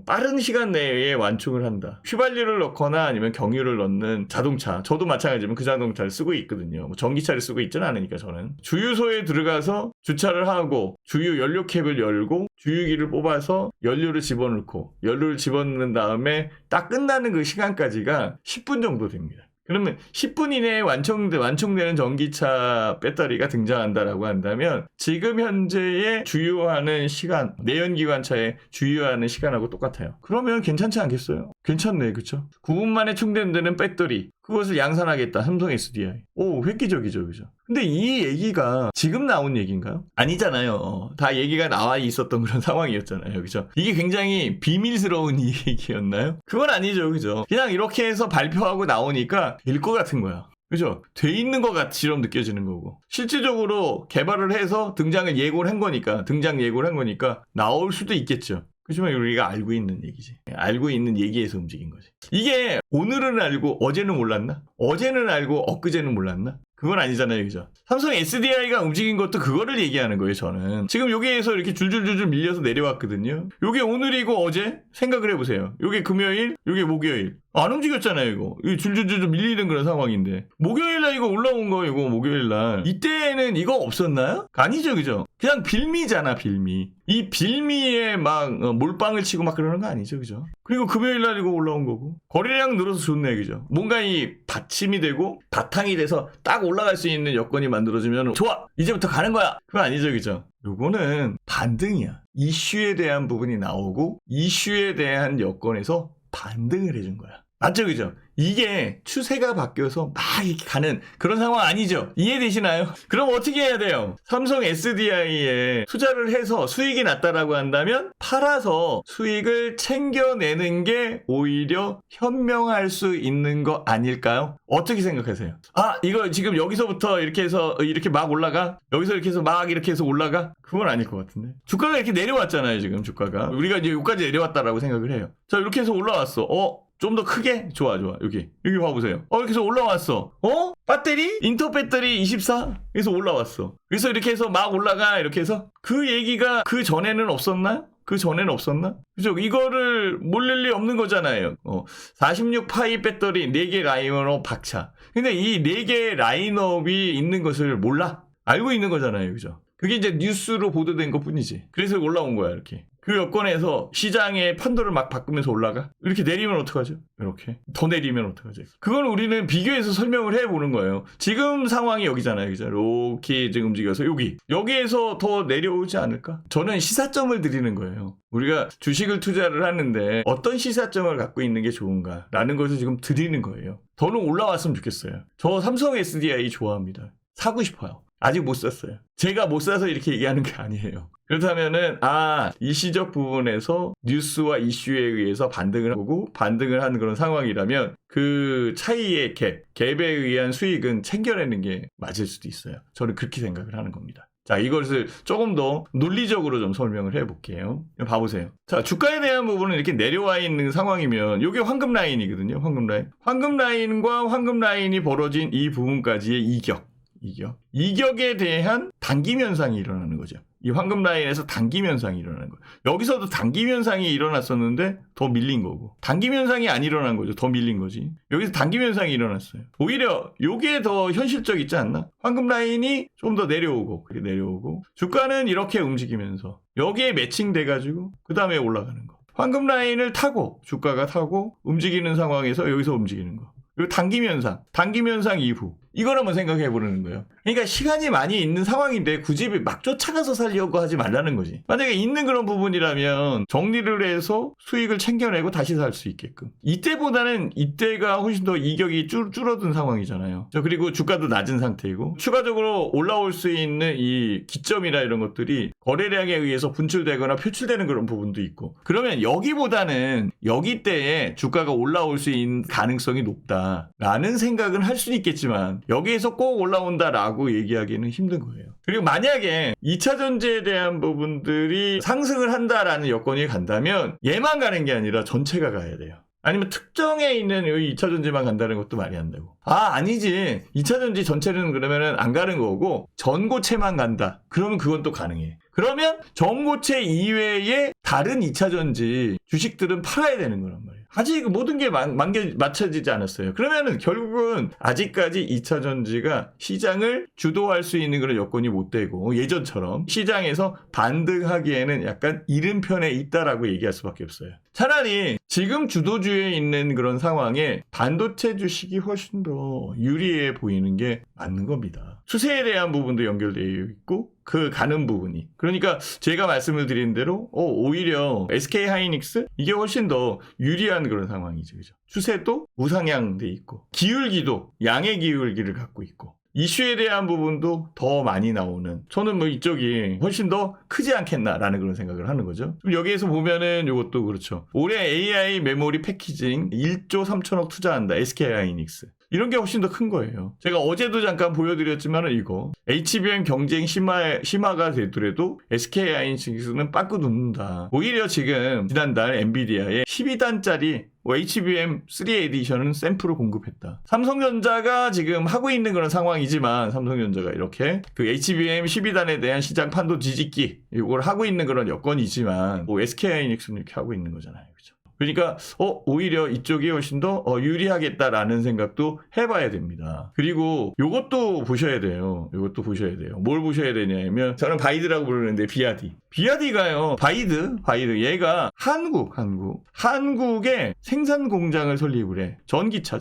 빠른 시간 내에 완충을 한다. 휘발유를 넣거나 아니면 경유를 넣는 자동차, 저도 마찬가지지만 그 자동차를 쓰고 있거든요. 뭐 전기차를 쓰고 있지는 않으니까 저는. 주유소에 들어가서 주차를 하고 주유 연료 캡을 열고 주유기를 뽑아서 연료를 집어넣고 연료를 집어넣는 다음에 딱 끝나는 그 시간까지가 10분 정도 됩니다. 그러면 10분 이내에 완충되는 전기차 배터리가 등장한다라고 한다면 지금 현재의 주유하는 시간, 내연기관차에 주유하는 시간하고 똑같아요. 그러면 괜찮지 않겠어요? 괜찮네, 그쵸? 9분 만에 충전되는 배터리, 그것을 양산하겠다. 삼성 SDI. 오, 획기적이죠, 그죠? 근데 이 얘기가 지금 나온 얘기인가요? 아니잖아요. 다 얘기가 나와 있었던 그런 상황이었잖아요, 그죠? 이게 굉장히 비밀스러운 얘기였나요? 그건 아니죠, 그죠? 그냥 이렇게 해서 발표하고 나오니까 일 것 같은 거야. 그죠? 돼 있는 것 같이처럼 느껴지는 거고. 실질적으로 개발을 해서 등장 예고를 한 거니까 나올 수도 있겠죠. 그렇지만 우리가 알고 있는 얘기지. 알고 있는 얘기에서 움직인 거지. 이게 오늘은 알고 어제는 몰랐나? 어제는 알고 엊그제는 몰랐나? 그건 아니잖아요, 그죠? 삼성 SDI가 움직인 것도 그거를 얘기하는 거예요, 저는. 지금 여기에서 이렇게 줄줄줄줄 밀려서 내려왔거든요. 요게 오늘이고 어제? 생각을 해보세요. 요게 금요일, 요게 목요일. 안 움직였잖아요, 이거. 이 줄줄줄줄 밀리는 그런 상황인데. 목요일날 이거 올라온 거, 이거 목요일날. 이때는 이거 없었나요? 아니죠, 그죠? 그냥 빌미잖아, 빌미. 이 빌미에 막 몰빵을 치고 막 그러는 거 아니죠, 그죠? 그리고 금요일날 이거 올라온 거고. 거래량 늘어서 좋네, 그죠? 뭔가 이 받침이 되고 바탕이 돼서 딱 올라갈 수 있는 여건이 만들어지면 좋아! 이제부터 가는 거야! 그건 아니죠, 그죠? 요거는 반등이야. 이슈에 대한 부분이 나오고 이슈에 대한 여건에서 반등을 해준 거야. 맞죠, 그죠? 이게 추세가 바뀌어서 막 이렇게 가는 그런 상황 아니죠? 이해되시나요? 그럼 어떻게 해야 돼요? 삼성 SDI에 투자를 해서 수익이 났다라고 한다면 팔아서 수익을 챙겨내는 게 오히려 현명할 수 있는 거 아닐까요? 어떻게 생각하세요? 아, 이거 지금 여기서부터 이렇게 해서 이렇게 막 올라가? 여기서 이렇게 해서 막 이렇게 해서 올라가? 그건 아닐 것 같은데. 주가가 이렇게 내려왔잖아요, 지금 주가가. 우리가 이제 여기까지 내려왔다라고 생각을 해요. 자, 이렇게 해서 올라왔어. 좀 더 크게? 좋아. 여기 봐보세요. 이렇게 해서 올라왔어. 배터리? 인터 배터리 24? 그래서 올라왔어. 그래서 이렇게 해서 막 올라가. 이렇게 해서. 그 얘기가 그 전에는 없었나? 그죠? 이거를 몰릴 리 없는 거잖아요. 46 파이 배터리 4개 라인업 박차. 근데 이 4개 라인업이 있는 것을 몰라? 알고 있는 거잖아요. 그죠? 그게 이제 뉴스로 보도된 것 뿐이지. 그래서 올라온 거야, 이렇게. 그 여건에서 시장의 판도를 막 바꾸면서 올라가? 이렇게 내리면 어떡하죠? 이렇게. 더 내리면 어떡하죠? 그걸 우리는 비교해서 설명을 해보는 거예요. 지금 상황이 여기잖아요. 그죠? 이렇게 지금 움직여서 여기에서 더 내려오지 않을까? 저는 시사점을 드리는 거예요. 우리가 주식을 투자를 하는데 어떤 시사점을 갖고 있는 게 좋은가? 라는 것을 지금 드리는 거예요. 더는 올라왔으면 좋겠어요. 저 삼성 SDI 좋아합니다. 사고 싶어요. 아직 못 샀어요. 제가 못 사서 이렇게 얘기하는 게 아니에요. 그렇다면은 일시적 부분에서 뉴스와 이슈에 의해서 반등을 하고 반등을 하는 그런 상황이라면 그 차이의 갭에 의한 수익은 챙겨내는 게 맞을 수도 있어요. 저는 그렇게 생각을 하는 겁니다. 자, 이것을 조금 더 논리적으로 좀 설명을 해볼게요. 봐보세요. 자, 주가에 대한 부분은 이렇게 내려와 있는 상황이면 이게 황금 라인이거든요. 황금 라인. 황금 라인과 황금 라인이 벌어진 이 부분까지의 이격에 대한 당김 현상이 일어나는 거죠. 이 황금 라인에서 당김 현상이 일어나는 거예요. 여기서도 당김 현상이 일어났었는데 더 밀린 거고. 당김 현상이 안 일어난 거죠. 더 밀린 거지. 여기서 당김 현상이 일어났어요. 오히려 이게 더 현실적 있지 않나? 황금 라인이 좀 더 내려오고 주가는 이렇게 움직이면서 여기에 매칭돼가지고 그 다음에 올라가는 거. 황금 라인을 타고 주가가 타고 움직이는 상황에서 여기서 움직이는 거. 그리고 당김 현상 이후 이걸 한번 생각해 보는 거예요. 그러니까 시간이 많이 있는 상황인데 굳이 막 쫓아가서 살려고 하지 말라는 거지. 만약에 있는 그런 부분이라면 정리를 해서 수익을 챙겨내고 다시 살 수 있게끔. 이때보다는 이때가 훨씬 더 이격이 줄어든 상황이잖아요. 그리고 주가도 낮은 상태이고 추가적으로 올라올 수 있는 이 기점이나 이런 것들이 거래량에 의해서 분출되거나 표출되는 그런 부분도 있고. 그러면 여기보다는 여기 때에 주가가 올라올 수 있는 가능성이 높다라는 생각은 할 수는 있겠지만 여기에서 꼭 올라온다라고 얘기하기는 힘든 거예요. 그리고 만약에 2차 전지에 대한 부분들이 상승을 한다라는 여건이 간다면 얘만 가는 게 아니라 전체가 가야 돼요. 아니면 특정에 있는 여기 2차전지만 간다는 것도 말이 안 되고. 아니지. 2차전지 전체는 그러면은 안 가는 거고 전고체만 간다. 그러면 그건 또 가능해. 그러면 전고체 이외에 다른 2차전지 주식들은 팔아야 되는 거란 말이에요. 아직 모든 게 맞춰지지 않았어요. 그러면은 결국은 아직까지 2차전지가 시장을 주도할 수 있는 그런 여건이 못 되고 예전처럼 시장에서 반등하기에는 약간 이른편에 있다라고 얘기할 수밖에 없어요. 차라리 지금 주도주에 있는 그런 상황에 반도체 주식이 훨씬 더 유리해 보이는 게 맞는 겁니다. 추세에 대한 부분도 연결되어 있고 그 가는 부분이. 그러니까 제가 말씀을 드린 대로 오히려 SK 하이닉스 이게 훨씬 더 유리한 그런 상황이죠. 그죠? 추세도 우상향돼 있고 기울기도 양의 기울기를 갖고 있고 이슈에 대한 부분도 더 많이 나오는 저는 뭐 이쪽이 훨씬 더 크지 않겠나라는 그런 생각을 하는 거죠. 여기에서 보면은 이것도 그렇죠. 올해 AI 메모리 패키징 1조 3천억 투자한다. SK 하이닉스. 이런 게 훨씬 더 큰 거예요. 제가 어제도 잠깐 보여드렸지만은 이거 HBM 경쟁 심화가 되더라도 SK 하이닉스는 빠꾸 눕는다. 오히려 지금 지난달 엔비디아에 12단짜리 HBM3 에디션은 샘플을 공급했다. 삼성전자가 지금 하고 있는 그런 상황이지만 삼성전자가 이렇게 그 HBM 12단에 대한 시장 판도 뒤집기 이걸 하고 있는 그런 여건이지만 SK 하이닉스는 이렇게 하고 있는 거잖아요. 그죠? 그러니까 오히려 이쪽이 훨씬 더 유리하겠다라는 생각도 해봐야 됩니다. 그리고 요것도 보셔야 돼요. 뭘 보셔야 되냐면 저는 바이드라고 부르는데 비아디가요. 바이드 얘가 한국에 생산 공장을 설립을 해. 전기차.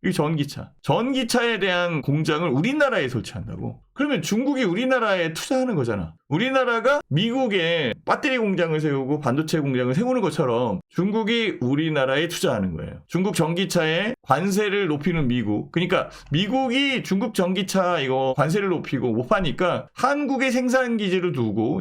이 전기차에 대한 공장을 우리나라에 설치한다고. 그러면 중국이 우리나라에 투자하는 거잖아. 우리나라가 미국에 배터리 공장을 세우고 반도체 공장을 세우는 것처럼 중국이 우리나라에 투자하는 거예요. 중국 전기차에 관세를 높이는 미국. 그러니까 미국이 중국 전기차 이거 관세를 높이고 못 파니까 한국에 생산 기지를 두고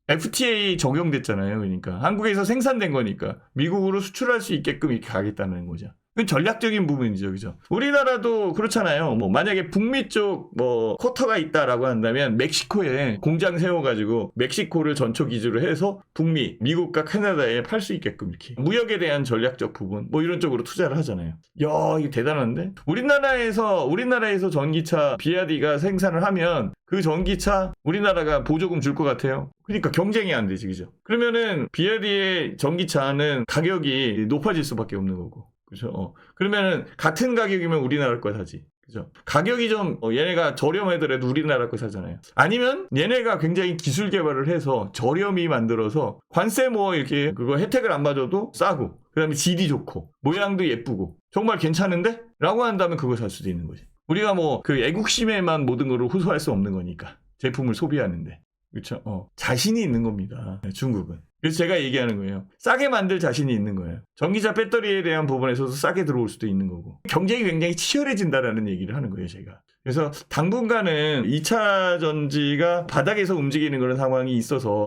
FTA 적용됐잖아요. 그러니까 한국에서 생산된 거니까 미국으로 수출할 수 있게끔 이렇게 가겠다는 거죠. 전략적인 부분이죠, 그죠? 우리나라도 그렇잖아요. 만약에 북미 쪽 쿼터가 있다라고 한다면 멕시코에 공장 세워가지고 멕시코를 전초 기지로 해서 북미, 미국과 캐나다에 팔 수 있게끔 이렇게 무역에 대한 전략적 부분 이런 쪽으로 투자를 하잖아요. 이거 대단한데? 우리나라에서 전기차 비아디가 생산을 하면 그 전기차 우리나라가 보조금 줄 것 같아요. 그러니까 경쟁이 안 되지, 그죠? 그러면은 비아디의 전기차는 가격이 높아질 수밖에 없는 거고. 그죠? 그러면은 같은 가격이면 우리나라 거 사지. 그죠? 가격이 좀 얘네가 저렴하더라도 우리나라 거 사잖아요. 아니면 얘네가 굉장히 기술 개발을 해서 저렴히 만들어서 관세 이렇게 그거 혜택을 안 받아도 싸고 그다음에 질이 좋고 모양도 예쁘고 정말 괜찮은데? 라고 한다면 그거 살 수도 있는 거지. 우리가 그 애국심에만 모든 거를 호소할 수 없는 거니까 제품을 소비하는데. 그렇죠? 자신이 있는 겁니다. 중국은. 그래서 제가 얘기하는 거예요. 싸게 만들 자신이 있는 거예요. 전기차 배터리에 대한 부분에서도 싸게 들어올 수도 있는 거고. 경쟁이 굉장히 치열해진다라는 얘기를 하는 거예요, 제가. 그래서 당분간은 2차 전지가 바닥에서 움직이는 그런 상황이 있어서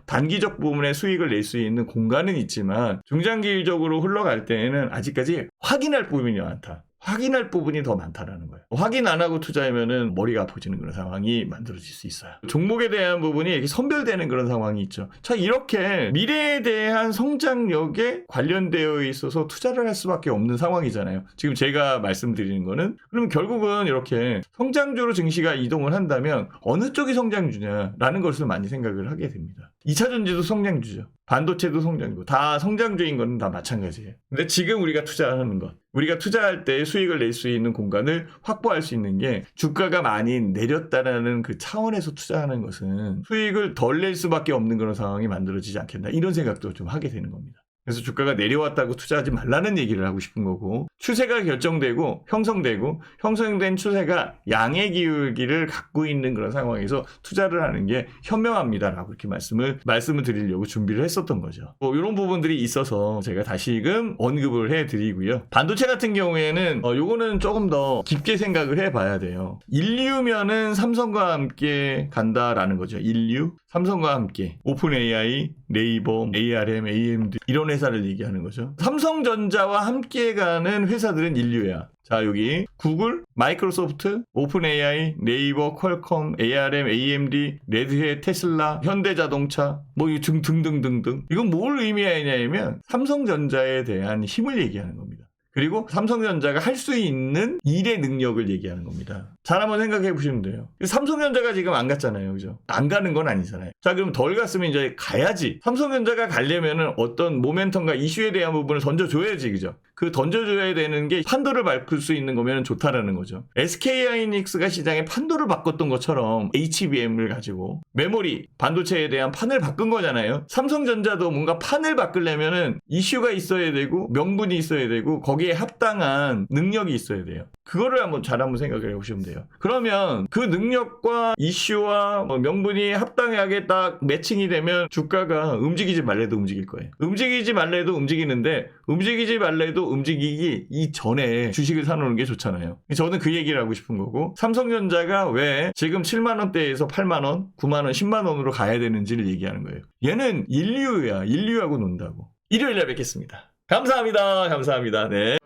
단기적 부분에 수익을 낼 수 있는 공간은 있지만 중장기적으로 흘러갈 때에는 아직까지 확인할 부분이 많다. 확인할 부분이 더 많다라는 거예요. 확인 안 하고 투자하면은 머리가 아파지는 그런 상황이 만들어질 수 있어요. 종목에 대한 부분이 선별되는 그런 상황이 있죠. 자, 이렇게 미래에 대한 성장력에 관련되어 있어서 투자를 할 수밖에 없는 상황이잖아요. 지금 제가 말씀드리는 거는 그러면 결국은 이렇게 성장주로 증시가 이동을 한다면 어느 쪽이 성장주냐라는 것을 많이 생각을 하게 됩니다. 2차 전지도 성장주죠. 반도체도 성장주고 다 성장주인 건 다 마찬가지예요. 근데 지금 우리가 투자하는 것, 우리가 투자할 때 수익을 낼 수 있는 공간을 확보할 수 있는 게 주가가 많이 내렸다라는 그 차원에서 투자하는 것은 수익을 덜 낼 수밖에 없는 그런 상황이 만들어지지 않겠나 이런 생각도 좀 하게 되는 겁니다. 그래서 주가가 내려왔다고 투자하지 말라는 얘기를 하고 싶은 거고 추세가 결정되고 형성된 추세가 양의 기울기를 갖고 있는 그런 상황에서 투자를 하는 게 현명합니다라고 이렇게 말씀을 드리려고 준비를 했었던 거죠. 이런 부분들이 있어서 제가 다시금 언급을 해드리고요. 반도체 같은 경우에는 요거는 조금 더 깊게 생각을 해봐야 돼요. 인류면은 삼성과 함께 간다라는 거죠. 인류, 삼성과 함께 오픈 AI, 네이버, ARM, AMD 이런 이런 회사를 얘기하는 거죠. 삼성전자와 함께 가는 회사들은 인류야. 자, 여기 구글, 마이크로소프트, 오픈 AI, 네이버, 퀄컴, ARM, AMD, 레드햇, 테슬라, 현대자동차, 뭐 등등등등등. 이건 뭘 의미하냐면 삼성전자에 대한 힘을 얘기하는 겁니다. 그리고 삼성전자가 할 수 있는 일의 능력을 얘기하는 겁니다. 잘 한번 생각해 보시면 돼요. 삼성전자가 지금 안 갔잖아요. 그죠? 안 가는 건 아니잖아요. 자, 그럼 덜 갔으면 이제 가야지. 삼성전자가 가려면은 어떤 모멘텀과 이슈에 대한 부분을 던져줘야지. 그죠? 그 던져줘야 되는 게 판도를 바꿀 수 있는 거면 좋다라는 거죠. SK하이닉스가 시장에 판도를 바꿨던 것처럼 HBM을 가지고 메모리, 반도체에 대한 판을 바꾼 거잖아요. 삼성전자도 뭔가 판을 바꾸려면은 이슈가 있어야 되고 명분이 있어야 되고 거기에 합당한 능력이 있어야 돼요. 그거를 잘 한번 생각을 해보시면 돼요. 그러면 그 능력과 이슈와 명분이 합당하게 딱 매칭이 되면 주가가 움직이지 말래도 움직일 거예요. 움직이지 말래도 움직이는데 움직이지 말래도 움직이기 이전에 주식을 사놓는 게 좋잖아요. 저는 그 얘기를 하고 싶은 거고 삼성전자가 왜 지금 7만원대에서 8만원, 9만원, 10만원으로 가야 되는지를 얘기하는 거예요. 얘는 인류야. 인류하고 논다고. 일요일에 뵙겠습니다. 감사합니다. 감사합니다. 네.